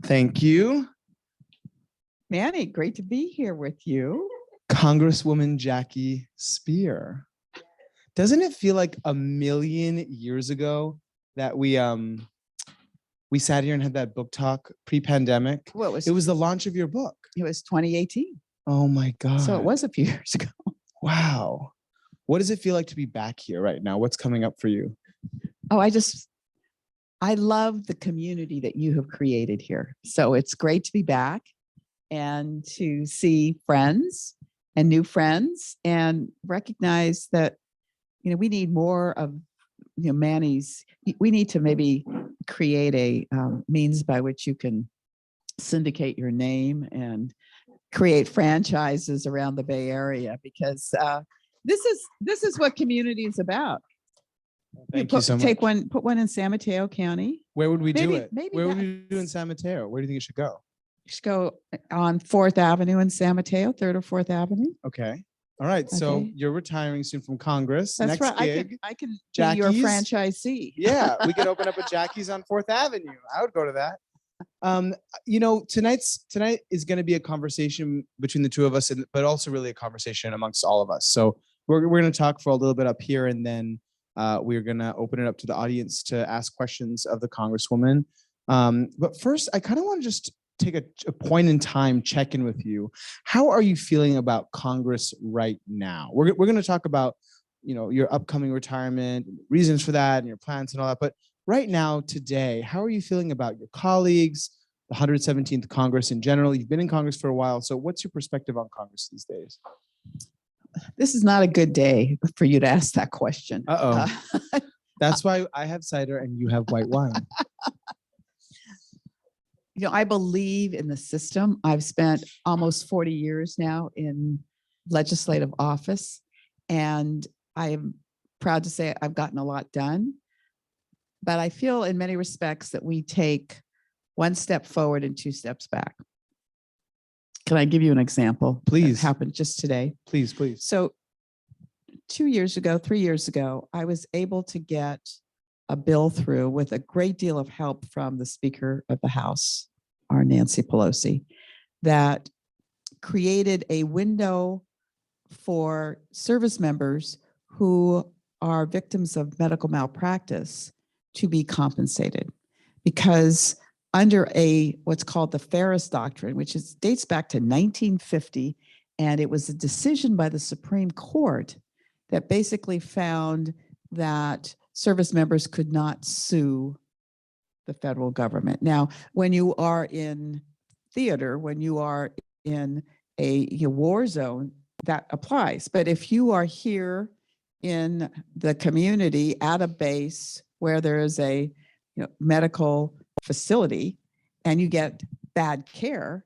Thank you. Manny, great to be here with you. Congresswoman Jackie Speier. Doesn't it feel like a million years ago that we sat here and had that book talk pre-pandemic? Well, it was the launch of your book. It was 2018. Oh my God. So it was a few years ago. Wow. What does it feel like to be back here right now? What's coming up for you? Oh, I love the community that you have created here. So it's great to be back and to see friends and new friends and recognize that, we need more of, Manny's. We need to maybe create a means by which you can syndicate your name and create franchises around the Bay Area, because this is what community is about. Thank you so much. Put one in San Mateo County. Where would we do it? Maybe Where would we do in San Mateo? Where do you think it should go? You should go on 4th Avenue in San Mateo, 3rd or 4th Avenue. Okay. All right. So Okay. you're retiring soon from Congress. That's Next right. gig. I can be your Jackie's? franchisee. Yeah, we could open up a Jackie's on 4th Avenue. I would go to that. Tonight is going to be a conversation between the two of us, but also really a conversation amongst all of us. So we're going to talk for a little bit up here, and then we're going to open it up to the audience to ask questions of the Congresswoman. But first, I kind of want to just take a point in time check-in with you. How are you feeling about Congress right now? We're going to talk about your upcoming retirement, reasons for that, and your plans and all that. But right now, today, how are you feeling about your colleagues, the 117th Congress in general? You've been in Congress for a while. So what's your perspective on Congress these days? This is not a good day for you to ask that question. That's why I have cider and you have white wine. I believe in the system. I've spent almost 40 years now in legislative office, and I am proud to say I've gotten a lot done. But I feel in many respects that we take one step forward and 2 steps back. Can I give you an example? Please. It happened just today. Please, please. So 3 years ago, I was able to get a bill through with a great deal of help from the Speaker of the House, our Nancy Pelosi, that created a window for service members who are victims of medical malpractice to be compensated, because under what's called the Ferris Doctrine, which dates back to 1950, and it was a decision by the Supreme Court that basically found that service members could not sue the federal government. Now, when you are in theater, when you are in a war zone, that applies. But if you are here in the community at a base where there is a medical facility and you get bad care,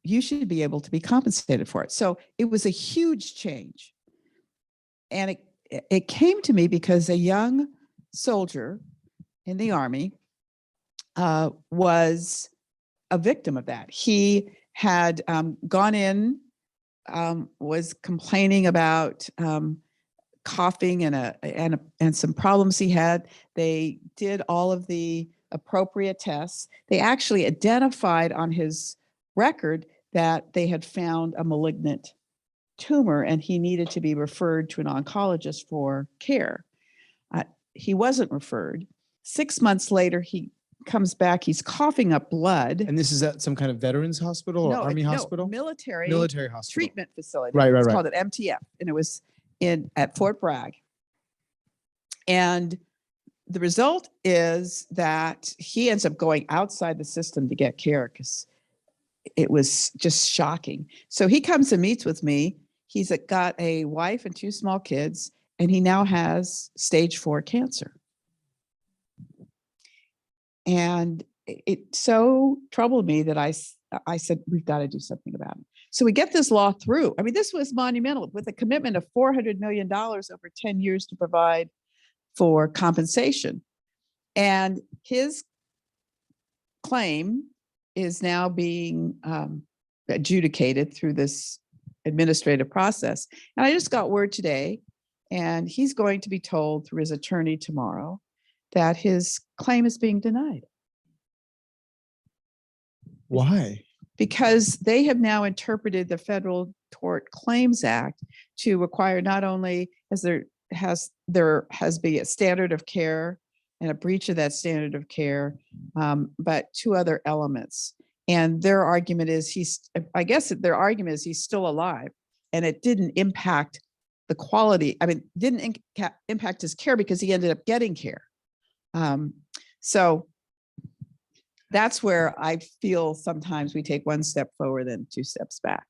you should be able to be compensated for it. So it was a huge change. And it came to me because a young soldier in the Army was a victim of that. He had gone in, was complaining about coughing and some problems he had. They did all of the appropriate tests. They actually identified on his record that they had found a malignant tumor and he needed to be referred to an oncologist for care. He wasn't referred. 6 months later, he comes back, he's coughing up blood. And this is at some kind of veterans hospital or Army hospital? Military hospital. Treatment facility. Right. It's called an MTF, and it was at Fort Bragg. And the result is that he ends up going outside the system to get care because it was just shocking. So he comes and meets with me. He's got a wife and 2 small kids, and he now has stage 4 cancer. And it so troubled me that I said, we've got to do something about it. So we get this law through. I mean, this was monumental, with a commitment of $400 million over 10 years to provide for compensation. And his claim is now being adjudicated through this administrative process. And I just got word today, and he's going to be told through his attorney tomorrow that his claim is being denied. Why? Because they have now interpreted the Federal Tort Claims Act to require not only there has been a standard of care and a breach of that standard of care, but two other elements. And their argument is he's still alive, and it didn't impact the quality. I mean, didn't impact his care because he ended up getting care. So that's where I feel sometimes we take one step forward and two steps back.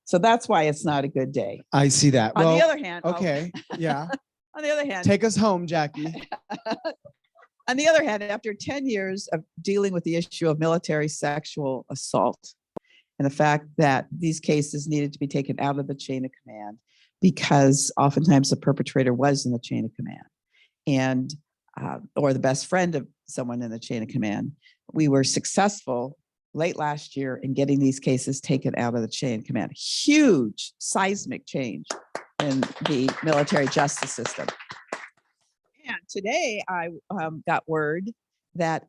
So that's why it's not a good day. I see that. On the other hand, okay, yeah. On the other hand, Take us home, Jackie. on the other hand, after 10 years of dealing with the issue of military sexual assault and the fact that these cases needed to be taken out of the chain of command because oftentimes the perpetrator was in the chain of command and or the best friend of someone in the chain of command, we were successful late last year in getting these cases taken out of the chain of command. Huge seismic change in the military justice system. And today I got word that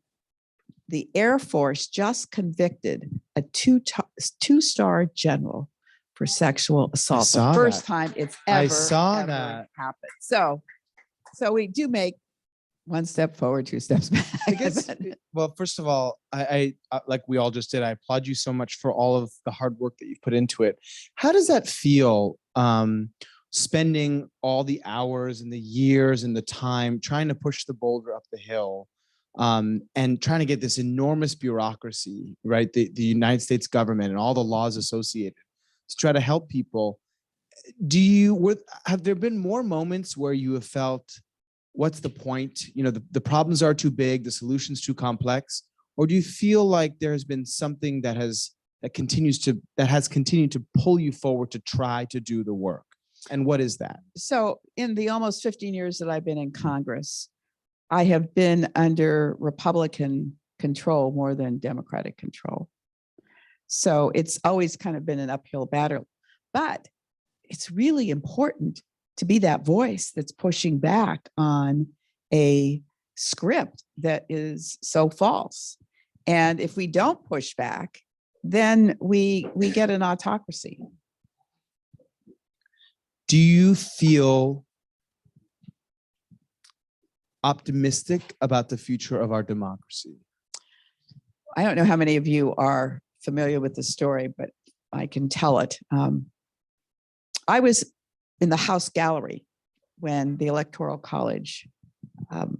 the Air Force just convicted a two-star general for sexual assault. The first time it's ever happened. So we do make one step forward, two steps back. I guess, well, first of all, I like we all just did, I applaud you so much for all of the hard work that you've put into it. How does that feel, spending all the hours and the years and the time trying to push the boulder up the hill, and trying to get this enormous bureaucracy, right? The United States government and all the laws associated to try to help people. Have there been more moments where you have felt, what's the point? You know, the problems are too big, the solution's too complex, or do you feel like there has been something that has continued to pull you forward to try to do the work? And what is that? So in the almost 15 years that I've been in Congress, I have been under Republican control more than Democratic control. So it's always kind of been an uphill battle, but it's really important to be that voice that's pushing back on a script that is so false. And if we don't push back, then we get an autocracy. Do you feel optimistic about the future of our democracy? I don't know how many of you are familiar with the story, but I can tell it. I was in the House gallery when the Electoral College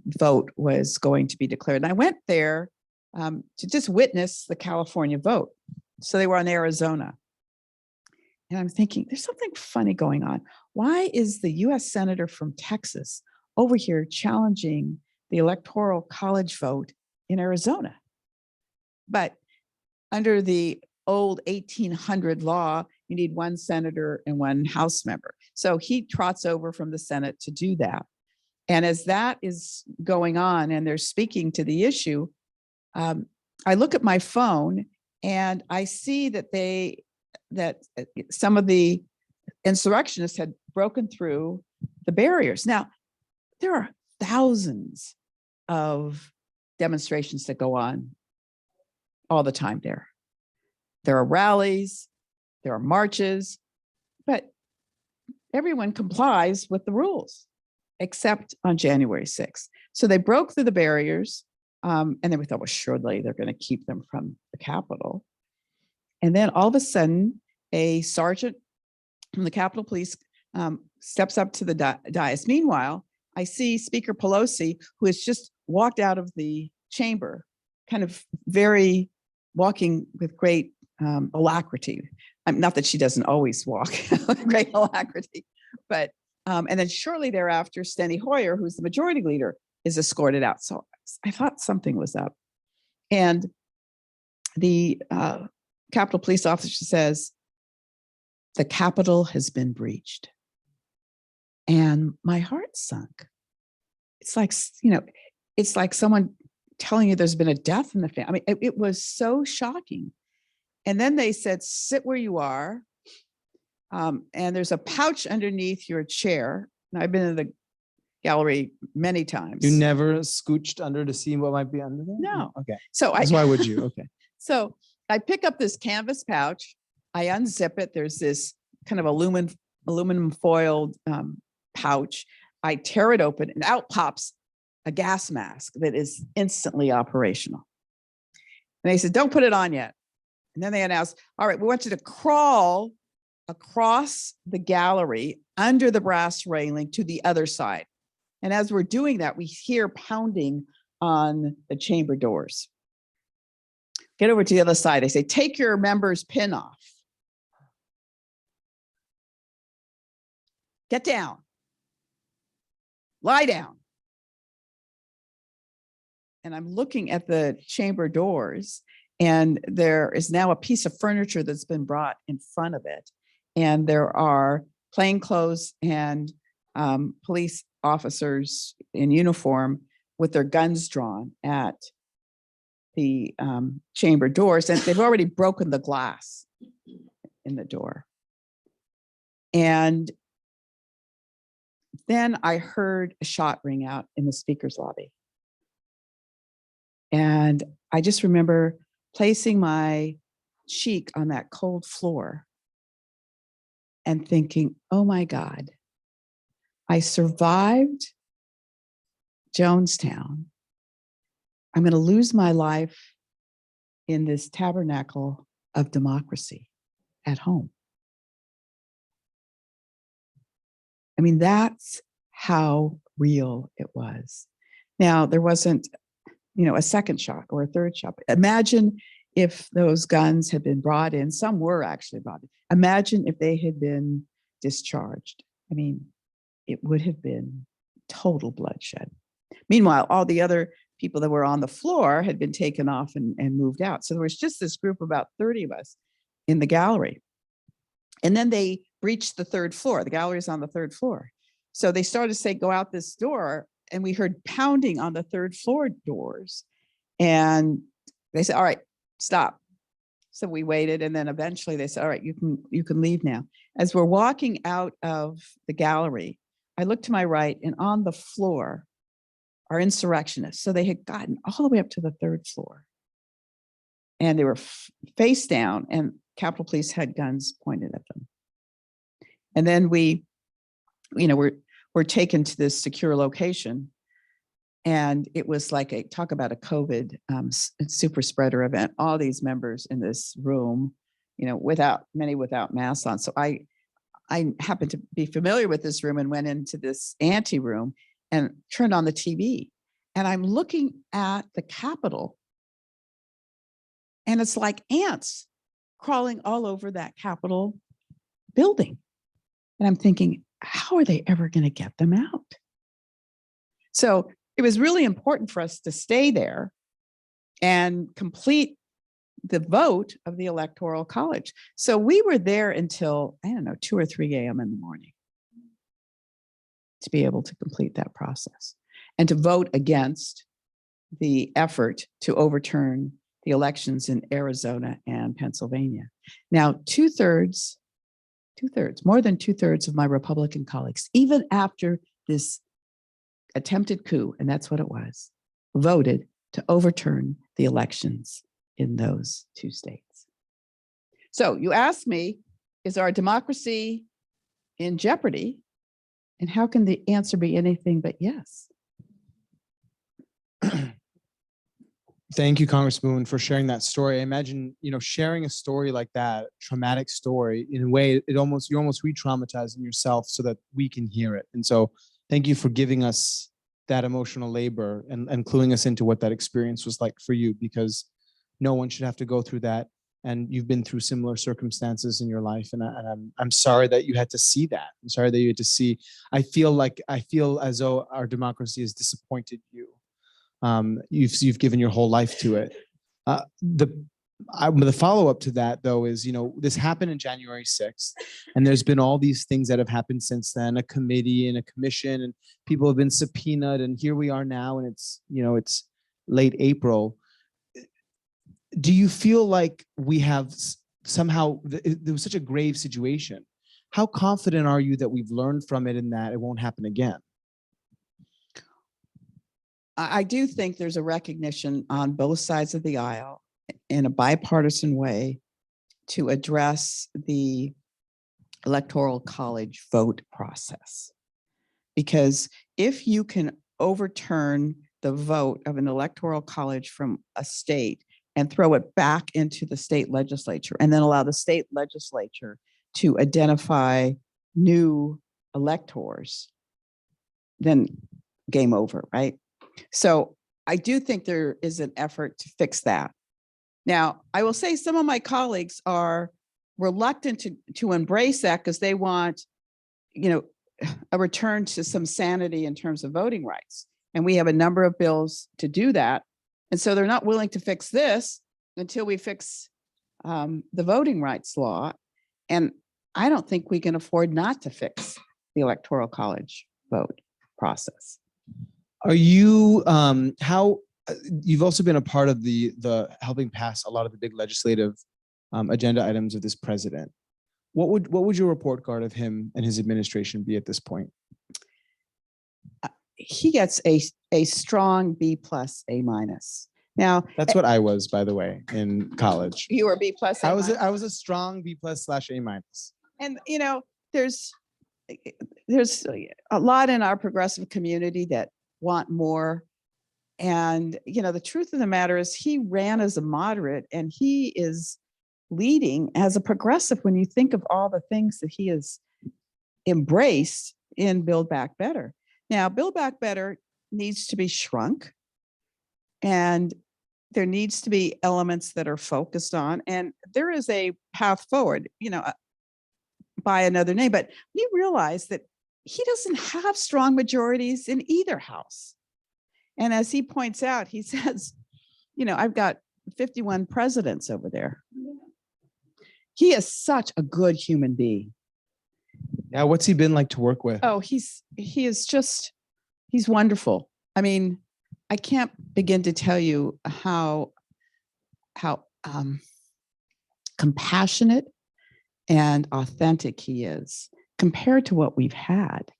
vote was going to be declared. And I went there to just witness the California vote. So they were on Arizona. And I'm thinking, there's something funny going on. Why is the US Senator from Texas over here challenging the Electoral College vote in Arizona? But under the old 1800 law, you need one senator and one House member. So he trots over from the Senate to do that. And as that is going on and they're speaking to the issue, I look at my phone and I see that some of the insurrectionists had broken through the barriers. Now, there are thousands of demonstrations that go on all the time there. There are rallies, there are marches, but everyone complies with the rules, except on January 6th. So they broke through the barriers, and then we thought, well, surely they're going to keep them from the Capitol. And then all of a sudden, a sergeant from the Capitol Police steps up to the dais. Meanwhile, I see Speaker Pelosi, who has just walked out of the chamber, kind of walking with great alacrity. Not that she doesn't always walk with great alacrity, but and then shortly thereafter, Steny Hoyer, who's the majority leader, is escorted out. So I thought something was up. And the Capitol Police officer says, the Capitol has been breached. And my heart sunk. It's like, it's like someone telling you there's been a death in the family. I mean, it was so shocking. And then they said, sit where you are. And there's a pouch underneath your chair. And I've been in the gallery many times. You never scooched under to see what might be under there? No. Okay. So why would you? Okay. So I pick up this canvas pouch. I unzip it. There's this kind of aluminum foiled pouch. I tear it open and out pops a gas mask that is instantly operational. And they said, don't put it on yet. And then they announced, all right, we want you to crawl across the gallery under the brass railing to the other side. And as we're doing that, we hear pounding on the chamber doors. Get over to the other side. They say, take your member's pin off. Get down. Lie down. And I'm looking at the chamber doors, and there is now a piece of furniture that's been brought in front of it. And there are plainclothes and police officers in uniform with their guns drawn at the chamber doors, and they've already broken the glass in the door. And then I heard a shot ring out in the speaker's lobby. And I just remember placing my cheek on that cold floor and thinking, oh my God, I survived Jonestown. I'm going to lose my life in this tabernacle of democracy at home. I mean, that's how real it was. Now, there wasn't, a second shot or a third shot. Imagine if those guns had been brought in. Some were actually brought in. Imagine if they had been discharged. I mean, it would have been total bloodshed. Meanwhile, all the other people that were on the floor had been taken off and moved out. So there was just this group, about 30 of us in the gallery. And then they breached the third floor. The gallery is on the third floor. So they started to say, go out this door. And we heard pounding on the third floor doors. And they said, all right, stop. So we waited. And then eventually they said, all right, you can leave now. As we're walking out of the gallery, I looked to my right, and on the floor are insurrectionists. So they had gotten all the way up to the third floor. And they were face down, and Capitol Police had guns pointed at them. And then we're taken to this secure location. And it was like talk about a COVID super spreader event. All these members in this room, many without masks on. So I happened to be familiar with this room and went into this ante room and turned on the TV. And I'm looking at the Capitol, and it's like ants crawling all over that Capitol building. And I'm thinking, how are they ever going to get them out? So it was really important for us to stay there and complete the vote of the Electoral College. So we were there until, 2 or 3 a.m. in the morning to be able to complete that process and to vote against the effort to overturn the elections in Arizona and Pennsylvania. Now, more than two-thirds of my Republican colleagues, even after this attempted coup, and that's what it was, voted to overturn the elections in those 2 states. So you ask me, is our democracy in jeopardy? And how can the answer be anything but yes? Thank you, Congresswoman, for sharing that story. I imagine, sharing a story like that, traumatic story, in a way, you're almost re-traumatizing yourself so that we can hear it. And so thank you for giving us that emotional labor and cluing us into what that experience was like for you, because no one should have to go through that. And you've been through similar circumstances in your life. And I'm sorry that you had to see that. I'm sorry that you had to see. I feel as though our democracy has disappointed you. You've given your whole life to it. The follow-up to that, though, is, this happened in January 6th, and there's been all these things that have happened since then, a committee and a commission, and people have been subpoenaed, and here we are now, and it's late April. Do you feel like we have somehow, there was such a grave situation? How confident are you that we've learned from it and that it won't happen again? I do think there's a recognition on both sides of the aisle in a bipartisan way to address the electoral college vote process. Because if you can overturn the vote of an electoral college from a state and throw it back into the state legislature and then allow the state legislature to identify new electors, then game over, right? So I do think there is an effort to fix that. Now, I will say some of my colleagues are reluctant to embrace that because they want, a return to some sanity in terms of voting rights. And we have a number of bills to do that. And so they're not willing to fix this until we fix the voting rights law. And I don't think we can afford not to fix the electoral college vote process. Are you, you've also been a part of the helping pass a lot of the big legislative agenda items of this president. What would your report card of him and his administration be at this point? He gets a strong B+, A-. Now, That's what I was, by the way, in college. you were B+. I was a strong B+ / A-. And there's a lot in our progressive community that want more. And the truth of the matter is he ran as a moderate and he is leading as a progressive when you think of all the things that he has embraced in Build Back Better. Now, Build Back Better needs to be shrunk, and there needs to be elements that are focused on, and there is a path forward, by another name, but we realize that he doesn't have strong majorities in either house. And as he points out, he says, I've got 51 presidents over there. He is such a good human being. Yeah, what's he been like to work with? Oh, he's wonderful. I mean, I can't begin to tell you how compassionate and authentic he is compared to what we've had.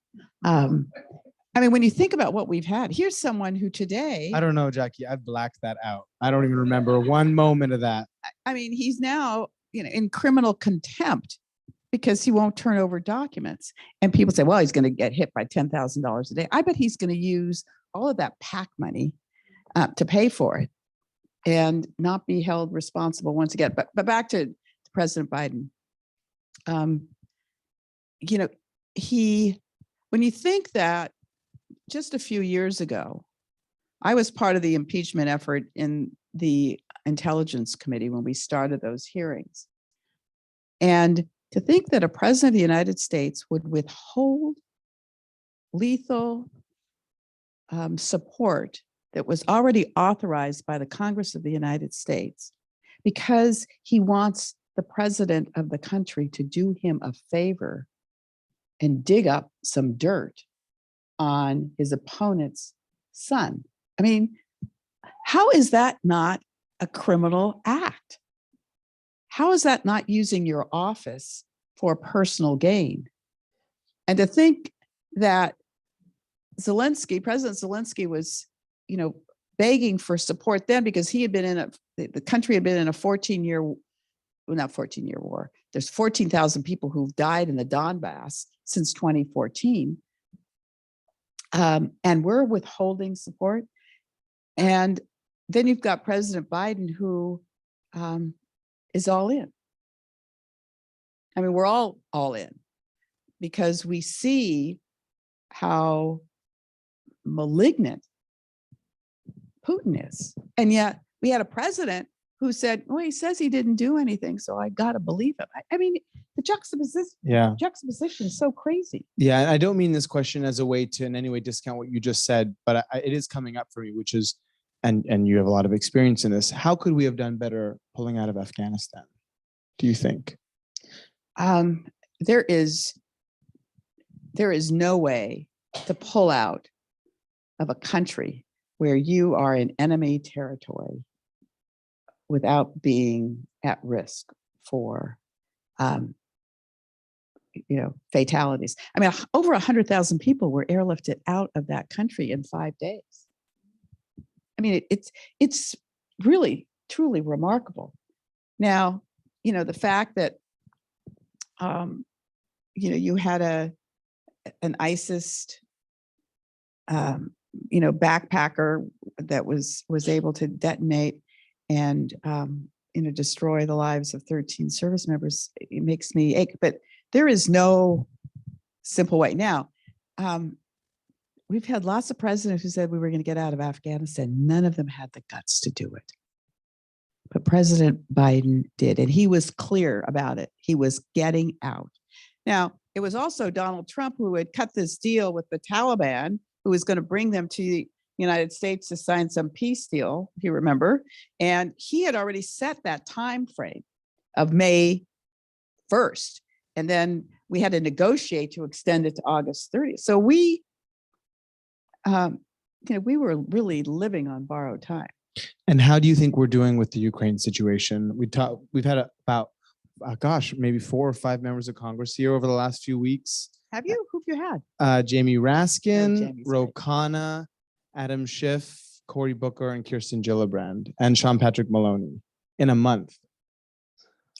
When you think about what we've had, here's someone who today, I don't know, Jackie, I've blacked that out. I don't even remember one moment of that. He's now, in criminal contempt because he won't turn over documents. And people say, well, he's going to get hit by $10,000 a day. I bet he's going to use all of that PAC money to pay for it and not be held responsible once again. But back to President Biden. When you think that just a few years ago, I was part of the impeachment effort in the Intelligence Committee when we started those hearings. And to think that a president of the United States would withhold lethal support that was already authorized by the Congress of the United States because he wants the president of the country to do him a favor and dig up some dirt on his opponent's son. How is that not a criminal act? How is that not using your office for personal gain? And to think that President Zelensky was, begging for support then because he had been the country had been in a 14-year, well, not 14-year war. There's 14,000 people who've died in the Donbass since 2014. And we're withholding support. And then you've got President Biden who is all in. We're all in because we see how malignant Putin is. And yet we had a president who said, well, he says he didn't do anything, so I got to believe him. The juxtaposition is so crazy. Yeah, and I don't mean this question as a way to in any way discount what you just said, but it is coming up for me, which is, and you have a lot of experience in this, how could we have done better pulling out of Afghanistan, do you think? There is no way to pull out of a country where you are in enemy territory without being at risk for, fatalities. Over 100,000 people were airlifted out of that country in 5 days. It's really truly remarkable. Now, the fact that, you had an ISIS, backpacker that was able to detonate and, destroy the lives of 13 service members, it makes me ache. But there is no simple way. Now, we've had lots of presidents who said we were going to get out of Afghanistan. None of them had the guts to do it. But President Biden did, and he was clear about it. He was getting out. Now, it was also Donald Trump who had cut this deal with the Taliban, who was going to bring them to the United States to sign some peace deal, if you remember. And he had already set that time frame of May 1st. And then we had to negotiate to extend it to August 30th. So we were really living on borrowed time. And how do you think we're doing with the Ukraine situation? We've had about, maybe 4 or 5 members of Congress here over the last few weeks. Have you? Who've you had? Jamie Raskin, Jamie's Ro great. Khanna, Adam Schiff, Cory Booker, and Kirsten Gillibrand, and Sean Patrick Maloney in a month.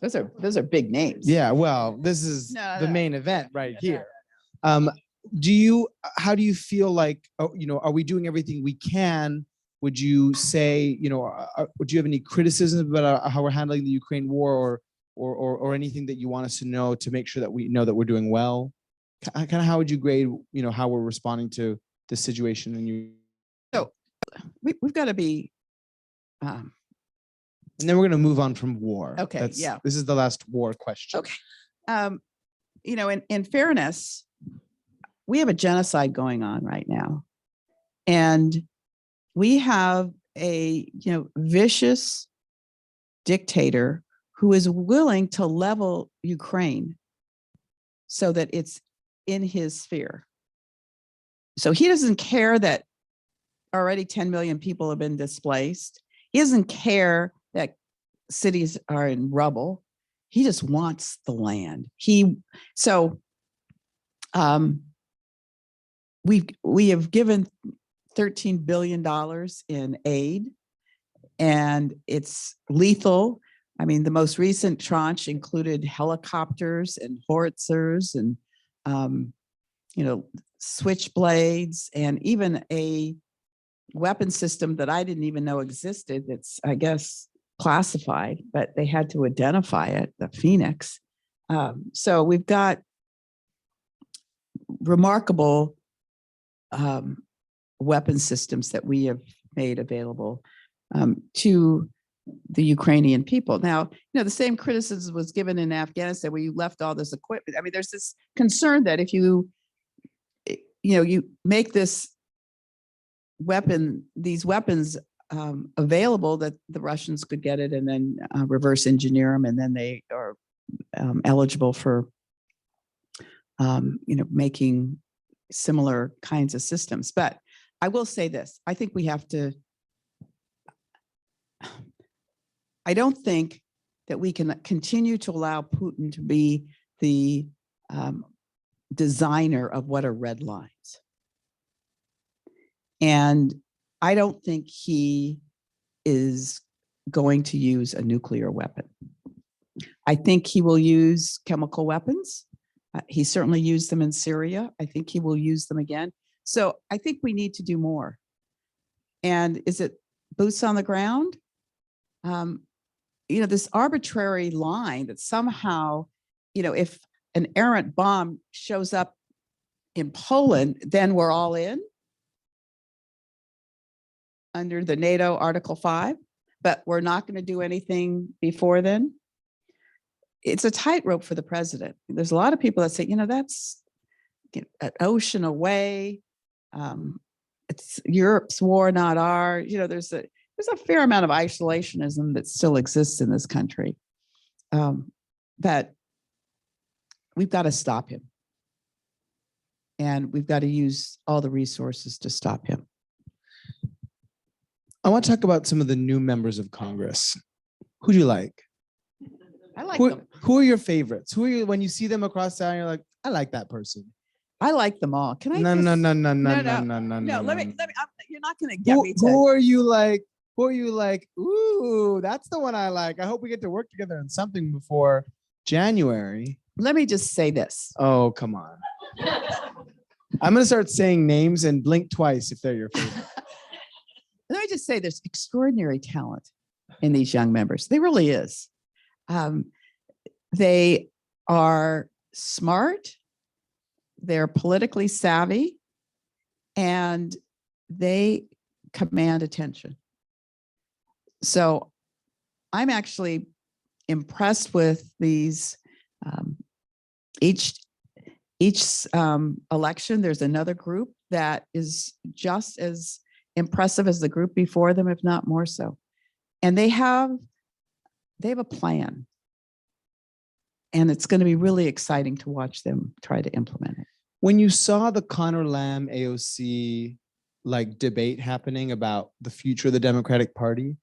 Those are big names. Yeah, well, this is the main event right here. How do you feel like, are we doing everything we can? Would you say, would you have any criticism about how we're handling the Ukraine war, or anything that you want us to know to make sure that we know that we're doing well? Kind of how would you grade, how we're responding to the situation in you? So we've got to be. And then we're going to move on from war. Okay. This is the last war question. Okay. In fairness, we have a genocide going on right now, and we have a vicious dictator who is willing to level Ukraine so that it's in his sphere. So he doesn't care that already 10 million people have been displaced. He doesn't care that cities are in rubble. He just wants the land. We have given $13 billion in aid, and it's lethal. I mean, the most recent tranche included helicopters and howitzers and, switchblades, and even a weapon system that I didn't even know existed. That's, I guess, classified, but they had to identify it, the Phoenix. So we've got remarkable weapon systems that we have made available to the Ukrainian people. Now, the same criticism was given in Afghanistan, where you left all this equipment. I mean, there's this concern that if you make these weapons available, that the Russians could get it and then reverse engineer them, and then they are eligible for making similar kinds of systems. But I will say this: I think we have to. I don't think that we can continue to allow Putin to be the designer of what are red lines. And I don't think he is going to use a nuclear weapon. I think he will use chemical weapons. He certainly used them in Syria. I think he will use them again. So I think we need to do more. And is it boots on the ground? This arbitrary line that somehow, if an errant bomb shows up in Poland, then we're all in under the NATO Article 5, but we're not going to do anything before then. It's a tightrope for the president. There's a lot of people that say, that's an ocean away. It's Europe's war, not ours. There's a fair amount of isolationism that still exists in this country, that we've got to stop him. And we've got to use all the resources to stop him. I want to talk about some of the new members of Congress. Who do you like? I like them. Who are your favorites? Who are you, when you see them across town, you're like, I like that person? I like them all. Can I? No. No, let me. You're not going to get me to. Who What were you like? Ooh, that's the one I like. I hope we get to work together on something before January. Let me just say this. Oh, come on. I'm going to start saying names and blink twice if they're your favorite. Let me just say there's extraordinary talent in these young members. There really is. They are smart, they're politically savvy, and they command attention. So I'm actually impressed with these. Each election, there's another group that is just as impressive as the group before them, if not more so. And they have a plan. And it's going to be really exciting to watch them try to implement it. When you saw the Connor Lamb AOC like debate happening about the future of the Democratic Party,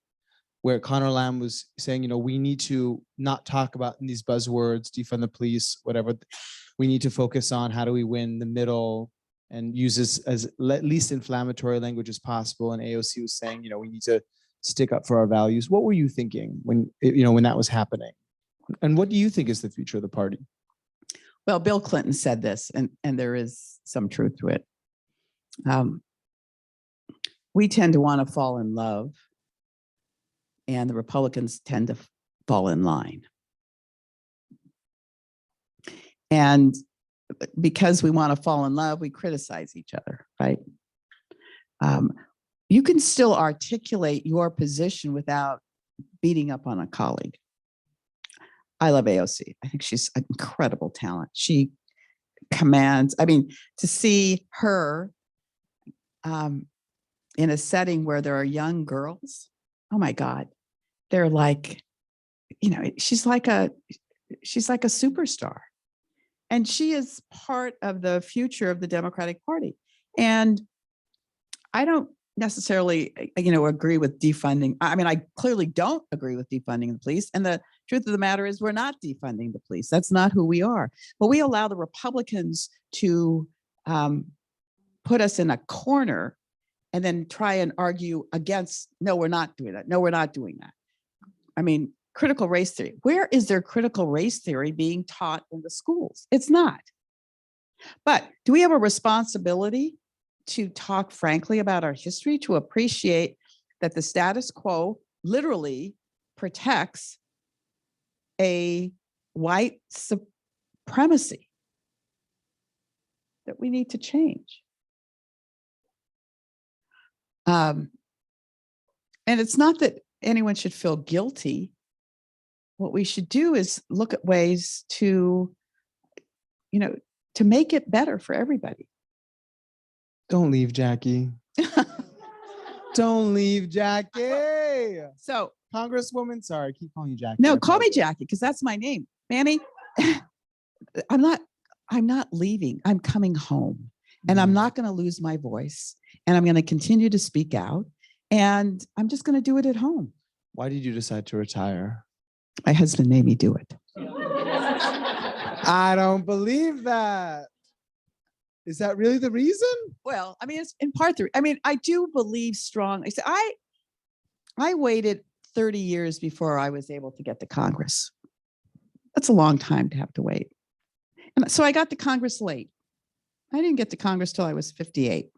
where Connor Lamb was saying, you know, we need to not talk about these buzzwords, defund the police, whatever. We need to focus on how do we win the middle and use this as least inflammatory language as possible. And AOC was saying, you know, we need to stick up for our values. What were you thinking when, you know, when that was happening? And what do you think is the future of the party? Well, Bill Clinton said this, and there is some truth to it. We tend to want to fall in love, and the Republicans tend to fall in line. And because we want to fall in love, we criticize each other, right? You can still articulate your position without beating up on a colleague. I love AOC. I think she's an incredible talent. She commands, I mean, to see her in a setting where there are young girls, oh my God, they're like, you know, she's like a superstar. And she is part of the future of the Democratic Party. And I don't necessarily, you know, agree with defunding. I mean, I clearly don't agree with defunding the police. And the truth of the matter is we're not defunding the police. That's not who we are. But we allow the Republicans to put us in a corner and then try and argue against, no, we're not doing that. No, we're not doing that. I mean, critical race theory. Where is there critical race theory being taught in the schools? It's not. But do we have a responsibility to talk frankly about our history, to appreciate that the status quo literally protects a white supremacy that we need to change? And it's not that anyone should feel guilty. What we should do is look at ways to, you know, to make it better for everybody. Don't leave, Jackie. Don't leave, Jackie. So, Congresswoman, sorry, I keep calling you Jackie. no, call me Jackie because that's my name. Manny, I'm not leaving. I'm coming home. And I'm not going to lose my voice. And I'm going to continue to speak out. And I'm just going to do it at home. Why did you decide to retire? My husband made me do it. I don't believe that. Is that really the reason? Well, I mean, it's in part I mean, I do believe strongly. So I waited 30 years before I was able to get to Congress. That's a long time to have to wait. And so I got to Congress late. I didn't get to Congress till I was 58.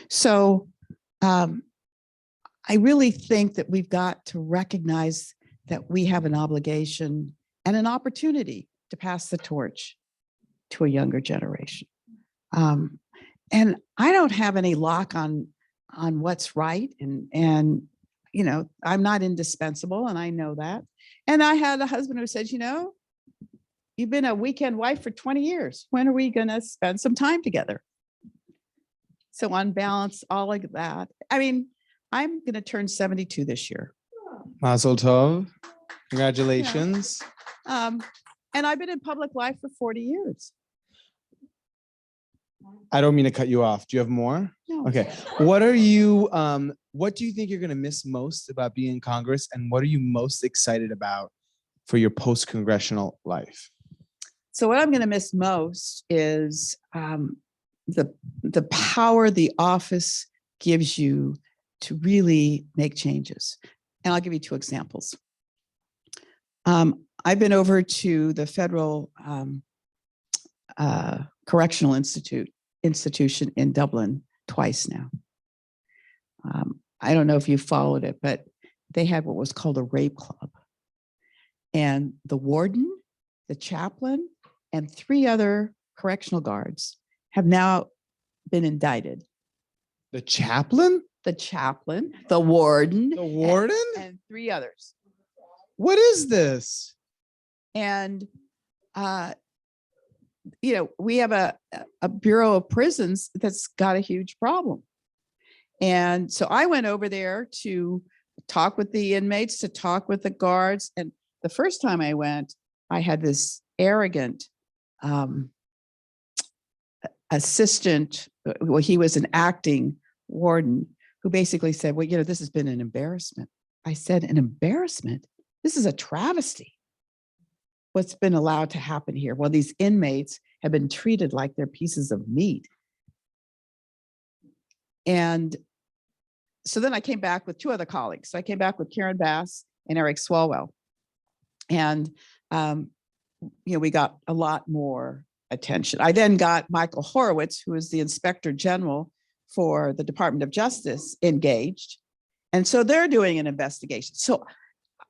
So I really think that we've got to recognize that we have an obligation and an opportunity to pass the torch to a younger generation. And I don't have any lock on what's right. And, you know, I'm not indispensable, and I know that. And I had a husband who said, you know, you've been a weekend wife for 20 years. When are we going to spend some time together? So on balance, all like that. I mean, I'm going to turn 72 this year. Mazel tov. Congratulations. Yeah. And I've been in public life for 40 years. I don't mean to cut you off. Do you have more? No. Okay. What do you think you're going to miss most about being in Congress? And what are you most excited about for your post-congressional life? So what I'm going to miss most is the power the office gives you to really make changes. And I'll give you two examples. I've been over to the federal correctional institution in Dublin twice now. I don't know if you followed it, but they had what was called a rape club. And the warden, the chaplain, and 3 other correctional guards have now been indicted. The chaplain? The chaplain, the warden, The warden? and 3 others. What is this? And we have a Bureau of Prisons that's got a huge problem. And so I went over there to talk with the inmates, to talk with the guards. And the first time I went, I had this arrogant assistant. Well, he was an acting warden who basically said, well, this has been an embarrassment. I said, an embarrassment? This is a travesty. What's been allowed to happen here? Well, these inmates have been treated like they're pieces of meat. And so then I came back with 2 other colleagues. So I came back with Karen Bass and Eric Swalwell. And, we got a lot more attention. I then got Michael Horowitz, who is the Inspector General for the Department of Justice, engaged. And so they're doing an investigation. So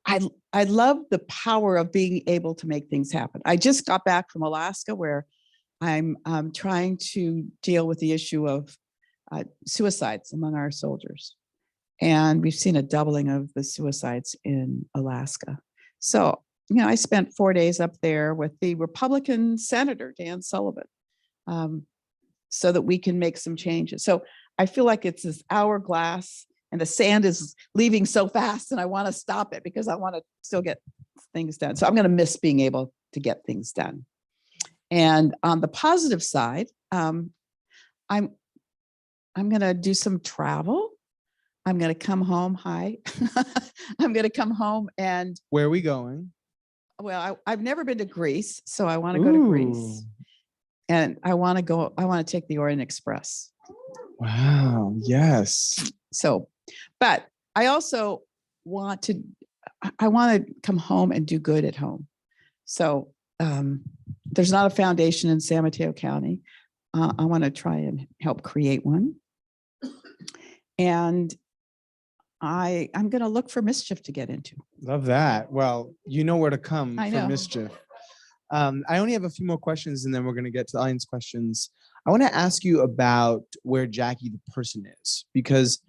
I love the power of being able to make things happen. I just got back from Alaska, where I'm trying to deal with the issue of suicides among our soldiers. And we've seen a doubling of the suicides in Alaska. So, I spent 4 days up there with the Republican Senator, Dan Sullivan, so that we can make some changes. So I feel like it's this hourglass and the sand is leaving so fast, and I want to stop it because I want to still get things done. So I'm going to miss being able to get things done. And on the positive side, I'm going to do some travel. I'm going to come home. Hi. I'm going to come home and. Where are we going? Well, I've never been to Greece, so I want to go to Greece. And I want to take the Orient Express. Wow. Yes. So, but I also want to come home and do good at home. So there's not a foundation in San Mateo County. I want to try and help create one. And I'm going to look for mischief to get into. Love that. Well, you know where to come I for know. mischief. I only have a few more questions, and then we're going to get to the audience questions. I want to ask you about where Jackie the person is, because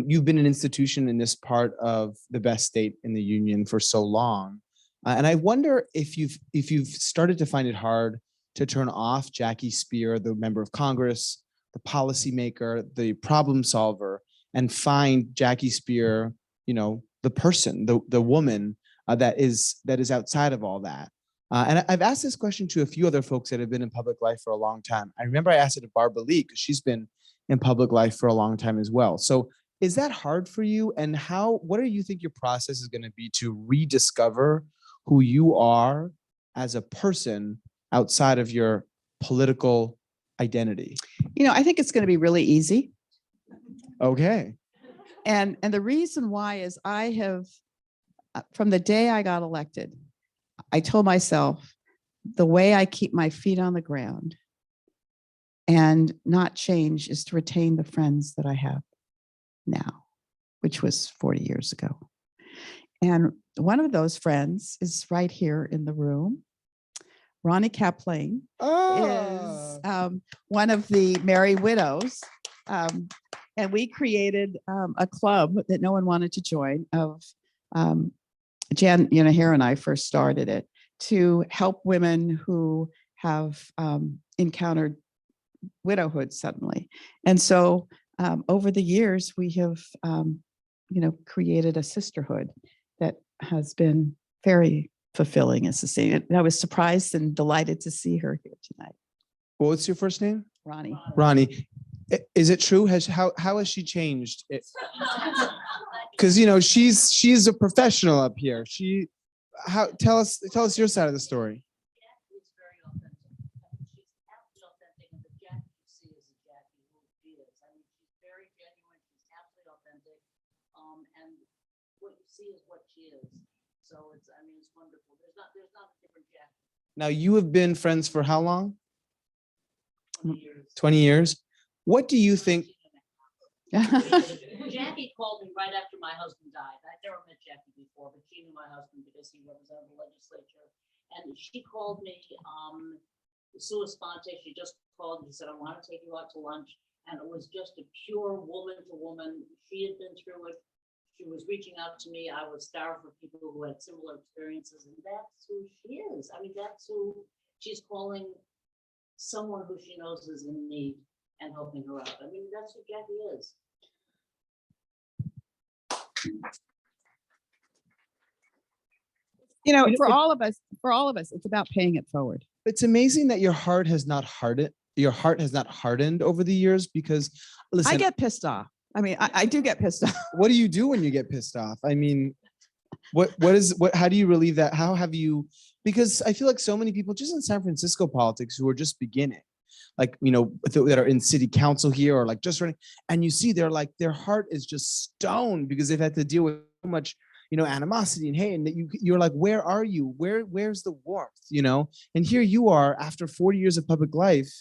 you've been an institution in this part of the best state in the union for so long. And I wonder if you've started to find it hard to turn off Jackie Speier, the member of Congress, the policymaker, the problem solver, and find Jackie Speier, the person, the woman that is outside of all that. And I've asked this question to a few other folks that have been in public life for a long time. I remember I asked it to Barbara Lee, because she's been in public life for a long time as well. So is that hard for you? And what do you think your process is going to be to rediscover who you are as a person outside of your political identity? I think it's going to be really easy. Okay. And the reason why is I have, from the day I got elected, I told myself the way I keep my feet on the ground and not change is to retain the friends that I have now, which was 40 years ago. And one of those friends is right here in the room. Ronnie Kaplane is one of the Merry Widows. And we created a club that no one wanted to join of Jan here and I first started it to help women who have encountered widowhood suddenly. And so over the years, we have, created a sisterhood that has been very fulfilling and sustaining. I was surprised and delighted to see her here tonight. What's your first name? Ronnie. Ronnie. Is it true? How has she changed? Because she's a professional up here. Tell us your side of the story. It's very authentic. She's absolutely authentic, and the Jackie you see is a Jackie who she is. She's very genuine. She's absolutely authentic. So it's, I mean, it's wonderful. There's not a different Jackie. Now, you have been friends for how long? 20 years. 20 years. What do you think? Jackie called me right after my husband died. I'd never met Jackie before, but she knew my husband because he represented the legislature. And she called me, sua sponte. She just called and said, I want to take you out to lunch. And it was just a pure woman to woman. She had been through it. She was reaching out to me. I was starved for people who had similar experiences. And that's who she is. I mean, that's who she's calling someone who she knows is in need and helping her out. I mean, that's who Jackie is. You know, for all of us, it's about paying it forward. It's amazing that your heart has not hardened. Your heart has not hardened over the years because, listen, I get pissed off. I mean, I do get pissed off. what do you do when you get pissed off? I mean, how do you relieve that? How have you, because I feel like so many people just in San Francisco politics who are just beginning, like, you know, that are in city council here or like just running, and you see they're like, their heart is just stoned because they've had to deal with so much, you know, animosity and hate, and that you're like, where are you? Where's the warmth, you know? And here you are after 40 years of public life,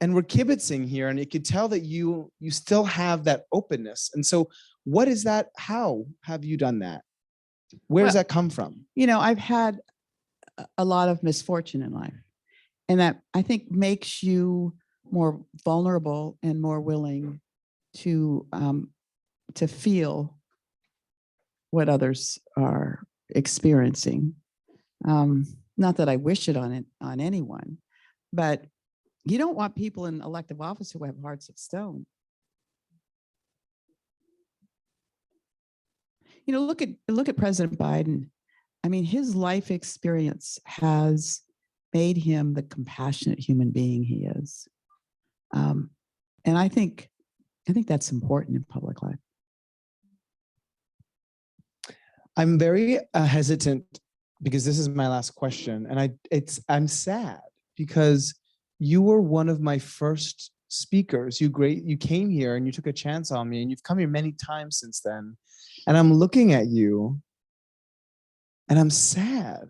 and we're kibitzing here, and it could tell that you still have that openness. And so what is that? How have you done that? Where does that come from? You know, I've had a lot of misfortune in life, and that I think makes you more vulnerable and more willing to feel what others are experiencing. Not that I wish it on anyone, but you don't want people in elective office who have hearts of stone. You know, look at President Biden. I mean, his life experience has made him the compassionate human being he is. And I think that's important in public life. I'm very hesitant because this is my last question, and I'm sad because you were one of my first speakers. You came here and you took a chance on me, and you've come here many times since then. And I'm looking at you and I'm sad.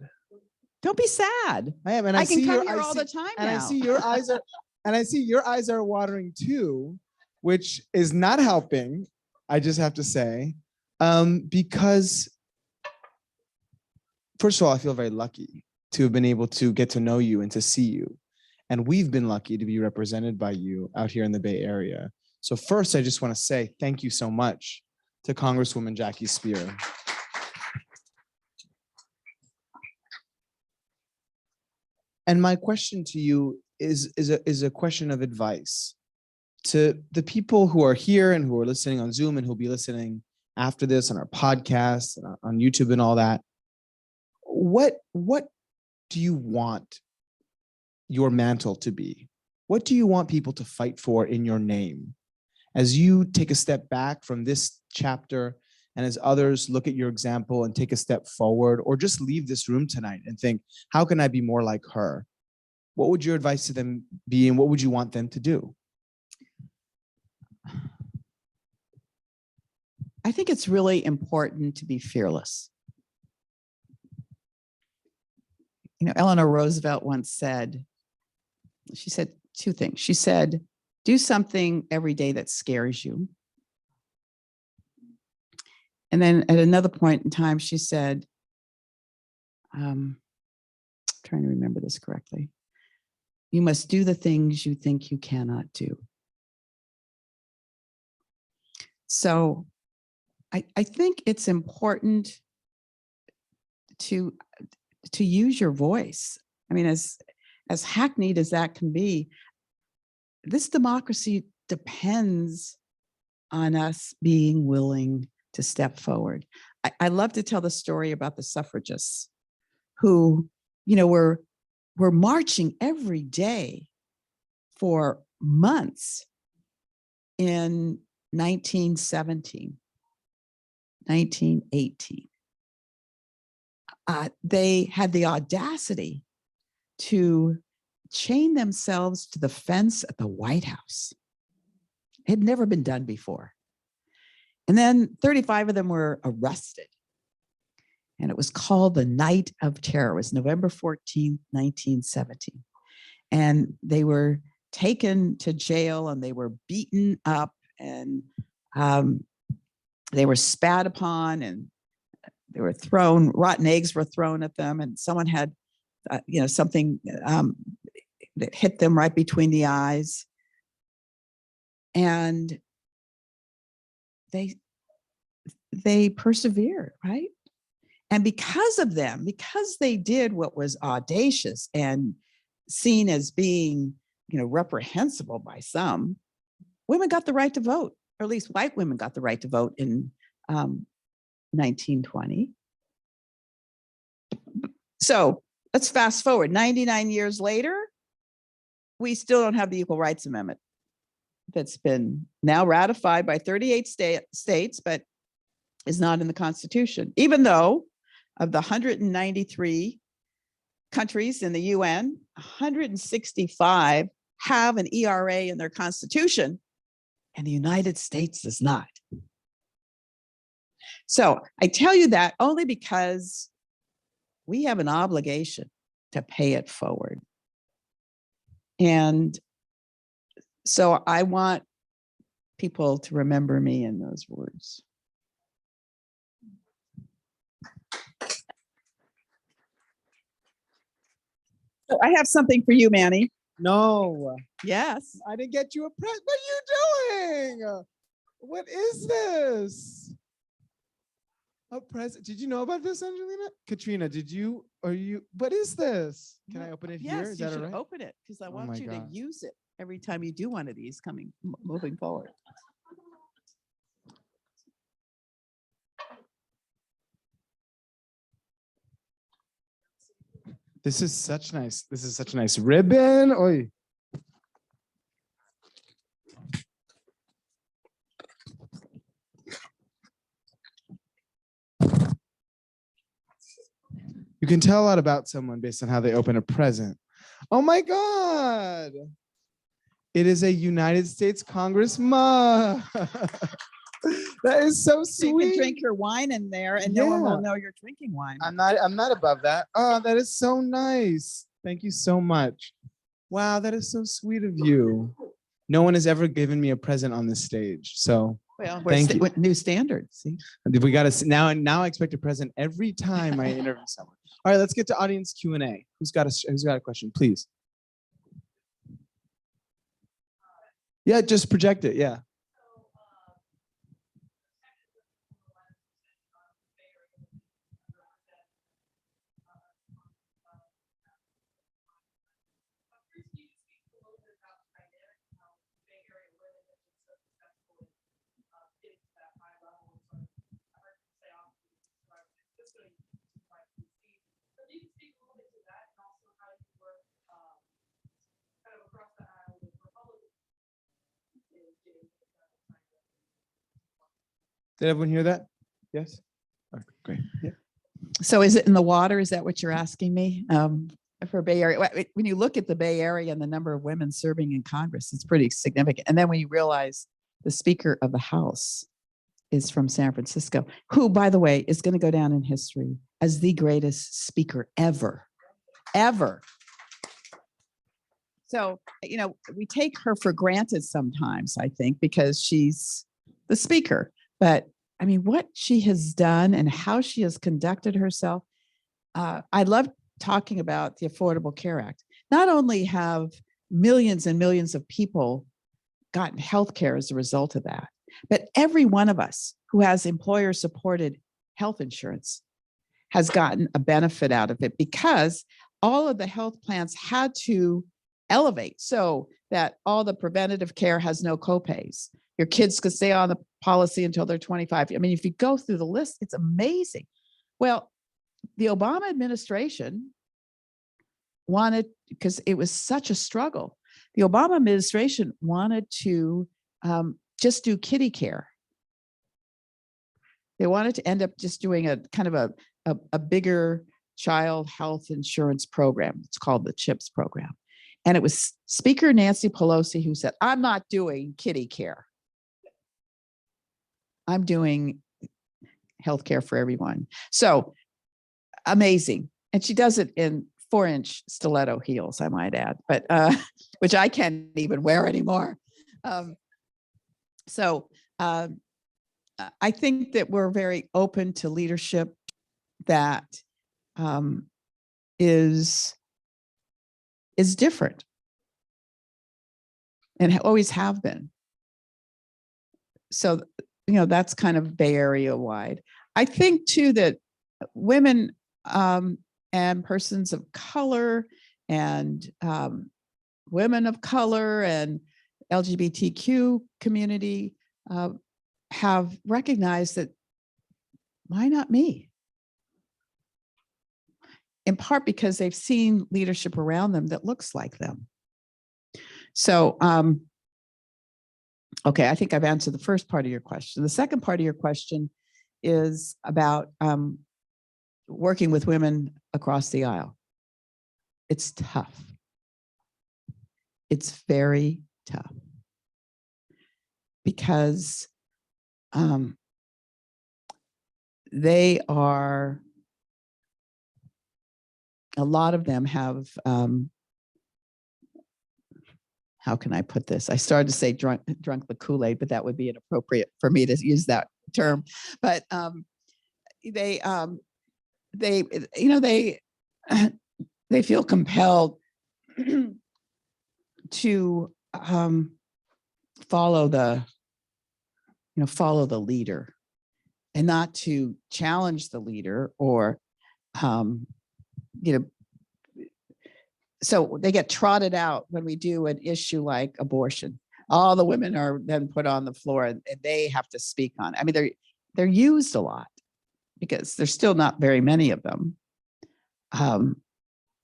Don't be sad. I am, and I can come here all the time and now. I see your eyes are, and I see your eyes are watering too, which is not helping. I just have to say, because first of all, I feel very lucky to have been able to get to know you and to see you. And we've been lucky to be represented by you out here in the Bay Area. So first, I just want to say thank you so much to Congresswoman Jackie Speier. And my question to you is a question of advice to the people who are here and who are listening on Zoom and who'll be listening after this on our podcast and on YouTube and all that. What do you want your mantle to be? What do you want people to fight for in your name? As you take a step back from this chapter and as others look at your example and take a step forward, or just leave this room tonight and think, how can I be more like her? What would your advice to them be, and what would you want them to do? I think it's really important to be fearless. You know, Eleanor Roosevelt once said, she said two things. She said, do something every day that scares you. And then at another point in time, she said, trying to remember this correctly, you must do the things you think you cannot do. So I think it's important to use your voice. I mean, as hackneyed as that can be, this democracy depends on us being willing to step forward. I love to tell the story about the suffragists who, you know, were marching every day for months in 1917, 1918. They had the audacity to chain themselves to the fence at the White House. It had never been done before. And then 35 of them were arrested. And it was called the Night of Terror. It was November 14th, 1917. And they were taken to jail and they were beaten up and they were spat upon and they were thrown, rotten eggs were thrown at them, and someone had, something that hit them right between the eyes. And they persevered, right? And because of them, because they did what was audacious and seen as being, reprehensible by some, women got the right to vote, or at least white women got the right to vote in 1920. So let's fast forward 99 years later, we still don't have the Equal Rights Amendment that's been now ratified by 38 states, but is not in the Constitution, even though of the 193 countries in the UN, 165 have an ERA in their Constitution, and the United States does not. So I tell you that only because we have an obligation to pay it forward. And so I want people to remember me in those words. So I have something for you, Manny. No, Yes. I didn't get you a present. What are you doing? What is this? A present? Did you know about this, Angelina? Katrina, what is this? Can I open it here? Yes, Is you that all should right? open it because I Oh want my you to God. use it every time you do one of these moving forward. This is such a nice ribbon. Oy. You can tell a lot about someone based on how they open a present. Oh my God. It is a United States Congress mug. That is so So you can sweet. drink your wine in there and no one Yeah. will know you're drinking wine. I'm not above that. Oh, that is so nice. Thank you so much. Wow, that is so sweet of you. No one has ever given me a present on this stage. So Well, Thank you. with new standards. See? we got to now I expect a present every time I interview someone. All right, let's get to audience Q&A. Who's got a question, please? Yeah, just project it. Yeah. Did everyone hear that? Yes. All right, great. Yeah. So is it in the water? Is that what you're asking me? For Bay Area, when you look at the Bay Area and the number of women serving in Congress, it's pretty significant. And then when you realize the Speaker of the House is from San Francisco, who, by the way, is going to go down in history as the greatest speaker ever. So, we take her for granted sometimes, I think, because she's the speaker. But I mean, what she has done and how she has conducted herself, I love talking about the Affordable Care Act. Not only have millions and millions of people gotten health care as a result of that, but every one of us who has employer-supported health insurance has gotten a benefit out of it because all of the health plans had to elevate so that all the preventative care has no copays. Your kids could stay on the policy until they're 25. I mean, if you go through the list, it's amazing. Well, the Obama administration wanted, because it was such a struggle, the Obama administration wanted to just do kiddie care. They wanted to end up just doing a kind of a bigger child health insurance program. It's called the CHIPS program. And it was Speaker Nancy Pelosi who said, I'm not doing kiddie care. I'm doing healthcare for everyone. So amazing. And she does it in 4-inch stiletto heels, I might add, but which I can't even wear anymore. So I think that we're very open to leadership that is different and always have been. So, that's kind of Bay Area wide. I think too that women and persons of color and women of color and LGBTQ community have recognized that why not me? In part because they've seen leadership around them that looks like them. So, okay, I think I've answered the first part of your question. The second part of your question is about working with women across the aisle. It's tough. It's very tough because they are, a lot of them have, how can I put this? I started to say drunk the Kool-Aid, but that would be inappropriate for me to use that term. But they feel compelled to follow the leader and not to challenge the leader or so they get trotted out when we do an issue like abortion. All the women are then put on the floor and they have to speak on it. I mean, they're used a lot because there's still not very many of them.